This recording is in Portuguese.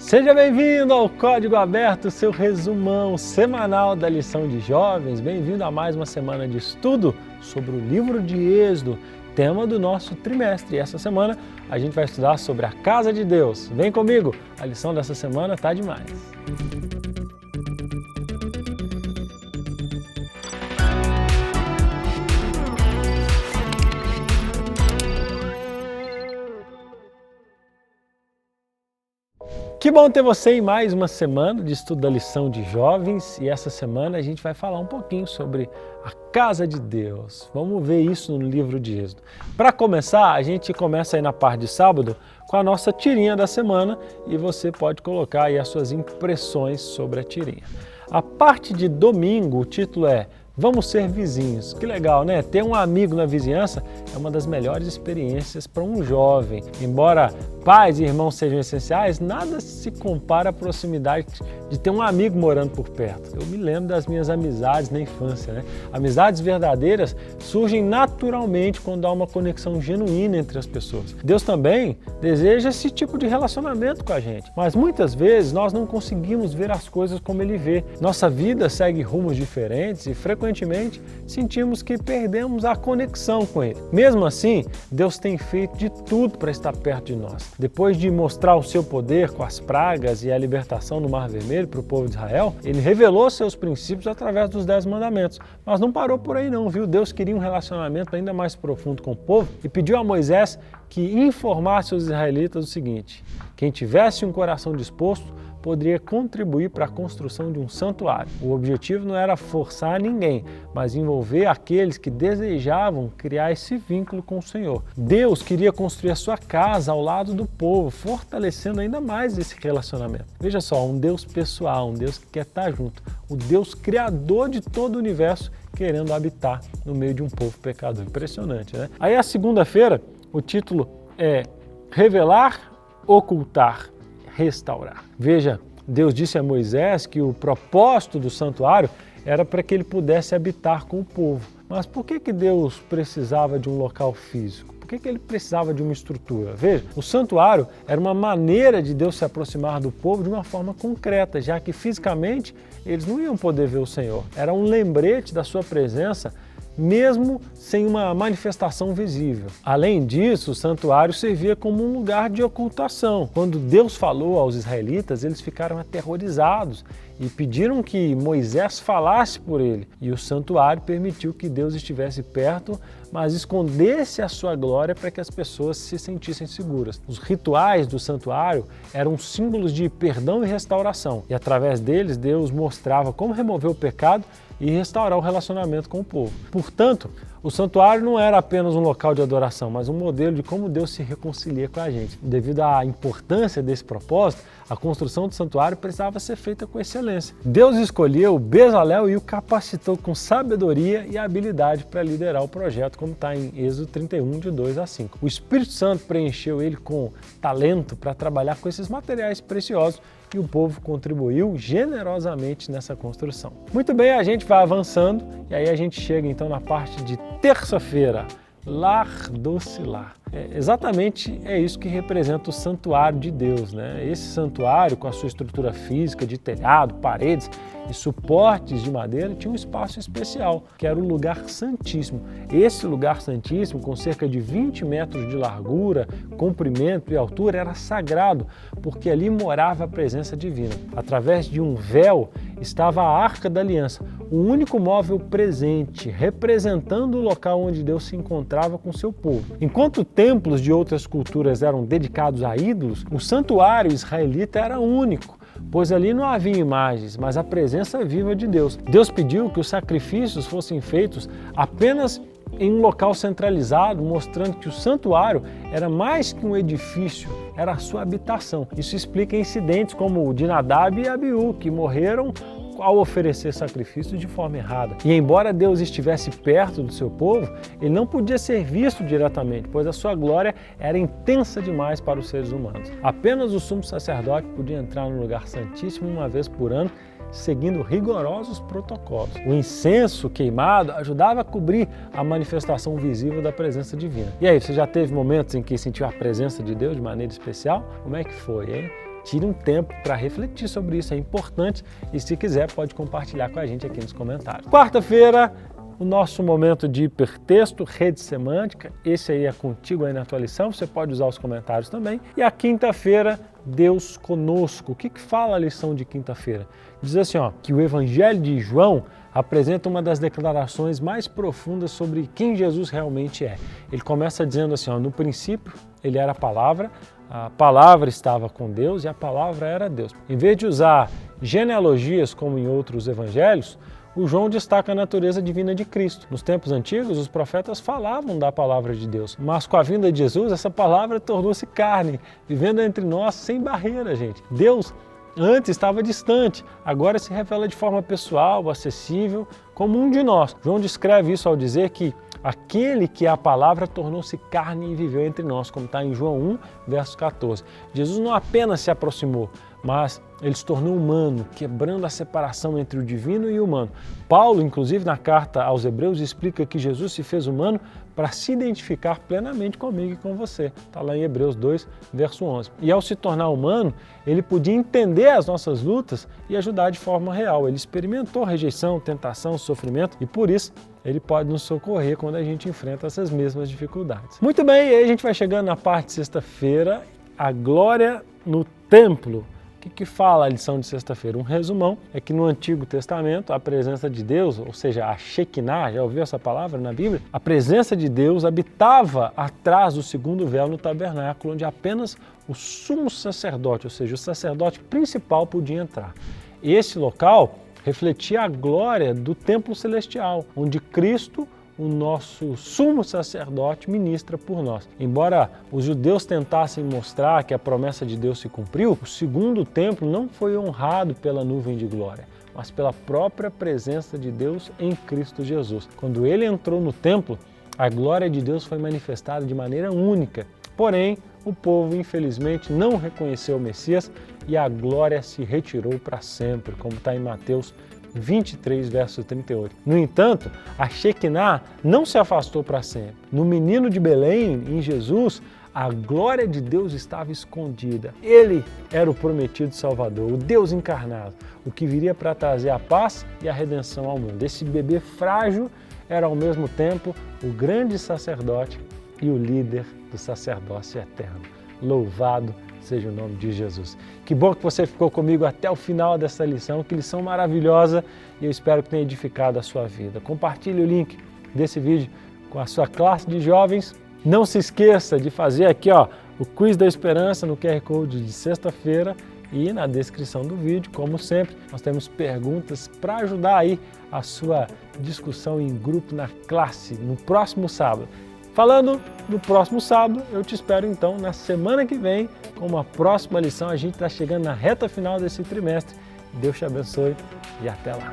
Seja bem-vindo ao Código Aberto, seu resumão semanal da lição de jovens. Bem-vindo a mais uma semana de estudo sobre o livro de Êxodo, tema do nosso trimestre. E essa semana a gente vai estudar sobre a casa de Deus. Vem comigo, a lição dessa semana tá demais. Que bom ter você em mais uma semana de estudo da lição de jovens, e essa semana a gente vai falar um pouquinho sobre a casa de Deus. Vamos ver isso no livro de Êxodo. Para começar, a gente começa aí na parte de sábado com a nossa tirinha da semana e você pode colocar aí as suas impressões sobre a tirinha. A parte de domingo, o título é Vamos ser vizinhos. Que legal, né? Ter um amigo na vizinhança é uma das melhores experiências para um jovem. Embora pais e irmãos sejam essenciais, nada se compara à proximidade de ter um amigo morando por perto. Eu me lembro das minhas amizades na infância, né? Amizades verdadeiras surgem naturalmente quando há uma conexão genuína entre as pessoas. Deus também deseja esse tipo de relacionamento com a gente, mas muitas vezes nós não conseguimos ver as coisas como Ele vê. Nossa vida segue rumos diferentes e frequentemente sentimos que perdemos a conexão com Ele. Mesmo assim, Deus tem feito de tudo para estar perto de nós. Depois de mostrar o seu poder com as pragas e a libertação no Mar Vermelho para o povo de Israel, Ele revelou seus princípios através dos 10 mandamentos. Mas não parou por aí não, viu? Deus queria um relacionamento ainda mais profundo com o povo e pediu a Moisés que informasse os israelitas o seguinte: quem tivesse um coração disposto poderia contribuir para a construção de um santuário. O objetivo não era forçar ninguém, mas envolver aqueles que desejavam criar esse vínculo com o Senhor. Deus queria construir a sua casa ao lado do povo, fortalecendo ainda mais esse relacionamento. Veja só, um Deus pessoal, um Deus que quer estar junto, o Deus criador de todo o universo querendo habitar no meio de um povo pecador. Impressionante, né? Aí a segunda-feira, o título é Revelar, Ocultar, Restaurar. Veja, Deus disse a Moisés que o propósito do santuário era para que ele pudesse habitar com o povo. Mas por que Deus precisava de um local físico? Por que ele precisava de uma estrutura? Veja, o santuário era uma maneira de Deus se aproximar do povo de uma forma concreta, já que fisicamente eles não iam poder ver o Senhor. Era um lembrete da sua presença, mesmo sem uma manifestação visível. Além disso, o santuário servia como um lugar de ocultação. Quando Deus falou aos israelitas, eles ficaram aterrorizados e pediram que Moisés falasse por ele. E o santuário permitiu que Deus estivesse perto, mas escondesse a sua glória para que as pessoas se sentissem seguras. Os rituais do santuário eram símbolos de perdão e restauração. E através deles, Deus mostrava como remover o pecado e restaurar o relacionamento com o povo. Portanto, o santuário não era apenas um local de adoração, mas um modelo de como Deus se reconcilia com a gente. Devido à importância desse propósito, a construção do santuário precisava ser feita com excelência. Deus escolheu Bezalel e o capacitou com sabedoria e habilidade para liderar o projeto, como está em Êxodo 31, de 2 a 5. O Espírito Santo preencheu ele com talento para trabalhar com esses materiais preciosos e o povo contribuiu generosamente nessa construção. Muito bem, a gente vai avançando e aí a gente chega então na parte de terça-feira, Lar Doce Lar. Exatamente é isso que representa o santuário de Deus, né? Esse santuário, com a sua estrutura física de telhado, paredes e suportes de madeira, tinha um espaço especial, que era o lugar santíssimo. Esse lugar santíssimo, com cerca de 20 metros de largura, comprimento e altura, era sagrado, porque ali morava a presença divina. Através de um véu estava a Arca da Aliança, o único móvel presente, representando o local onde Deus se encontrava com seu povo. Enquanto templos de outras culturas eram dedicados a ídolos, o santuário israelita era único, pois ali não havia imagens, mas a presença viva de Deus. Deus pediu que os sacrifícios fossem feitos apenas em um local centralizado, mostrando que o santuário era mais que um edifício, era a sua habitação. Isso explica incidentes como o de Nadab e Abiú, que morreram ao oferecer sacrifícios de forma errada. E embora Deus estivesse perto do seu povo, ele não podia ser visto diretamente, pois a sua glória era intensa demais para os seres humanos. Apenas o sumo sacerdote podia entrar no lugar santíssimo uma vez por ano, seguindo rigorosos protocolos. O incenso queimado ajudava a cobrir a manifestação visível da presença divina. E aí, você já teve momentos em que sentiu a presença de Deus de maneira especial? Como é que foi, hein? tire um tempo para refletir sobre isso, é importante e se quiser pode compartilhar com a gente aqui nos comentários. Quarta-feira, o nosso momento de hipertexto, rede semântica, esse aí é contigo aí na tua lição, você pode usar os comentários também. E a quinta-feira, Deus conosco. O que fala a lição de quinta-feira? Diz assim, que o Evangelho de João apresenta uma das declarações mais profundas sobre quem Jesus realmente é. Ele começa dizendo assim, no princípio ele era a palavra estava com Deus e a palavra era Deus. Em vez de usar genealogias como em outros evangelhos, o João destaca a natureza divina de Cristo. Nos tempos antigos, os profetas falavam da palavra de Deus, mas com a vinda de Jesus, essa palavra tornou-se carne, vivendo entre nós sem barreira, gente. Deus antes estava distante, agora se revela de forma pessoal, acessível, como um de nós. João descreve isso ao dizer que aquele que é a palavra tornou-se carne e viveu entre nós, como está em João 1, verso 14. Jesus não apenas se aproximou, mas ele se tornou humano, quebrando a separação entre o divino e o humano. Paulo, inclusive, na carta aos Hebreus, explica que Jesus se fez humano para se identificar plenamente comigo e com você. Está lá em Hebreus 2, verso 11. E ao se tornar humano, ele podia entender as nossas lutas e ajudar de forma real. Ele experimentou rejeição, tentação, sofrimento e por isso ele pode nos socorrer quando a gente enfrenta essas mesmas dificuldades. Muito bem, e aí a gente vai chegando na parte de sexta-feira, a glória no templo. O que fala a lição de sexta-feira? Um resumão é que no Antigo Testamento a presença de Deus, ou seja, a Shekinah, já ouviu essa palavra na Bíblia? A presença de Deus habitava atrás do segundo véu no tabernáculo, onde apenas o sumo sacerdote, ou seja, o sacerdote principal podia entrar. Esse local refletia a glória do templo celestial, onde Cristo, o nosso sumo sacerdote, ministra por nós. Embora os judeus tentassem mostrar que a promessa de Deus se cumpriu, o segundo templo não foi honrado pela nuvem de glória, mas pela própria presença de Deus em Cristo Jesus. Quando ele entrou no templo, a glória de Deus foi manifestada de maneira única. Porém, o povo, infelizmente, não reconheceu o Messias e a glória se retirou para sempre, como está em Mateus 23, verso 38. No entanto, a Shekinah não se afastou para sempre. No menino de Belém, em Jesus, a glória de Deus estava escondida. Ele era o prometido Salvador, o Deus encarnado, o que viria para trazer a paz e a redenção ao mundo. Esse bebê frágil era ao mesmo tempo o grande sacerdote e o líder do sacerdócio eterno. Louvado seja o nome de Jesus. Que bom que você ficou comigo até o final dessa lição, que lição maravilhosa, e eu espero que tenha edificado a sua vida. Compartilhe o link desse vídeo com a sua classe de jovens. Não se esqueça de fazer aqui o Quiz da Esperança no QR Code de sexta-feira e na descrição do vídeo, como sempre, nós temos perguntas para ajudar aí a sua discussão em grupo na classe no próximo sábado. Falando no próximo sábado, eu te espero então na semana que vem com uma próxima lição. A gente está chegando na reta final desse trimestre. Deus te abençoe e até lá.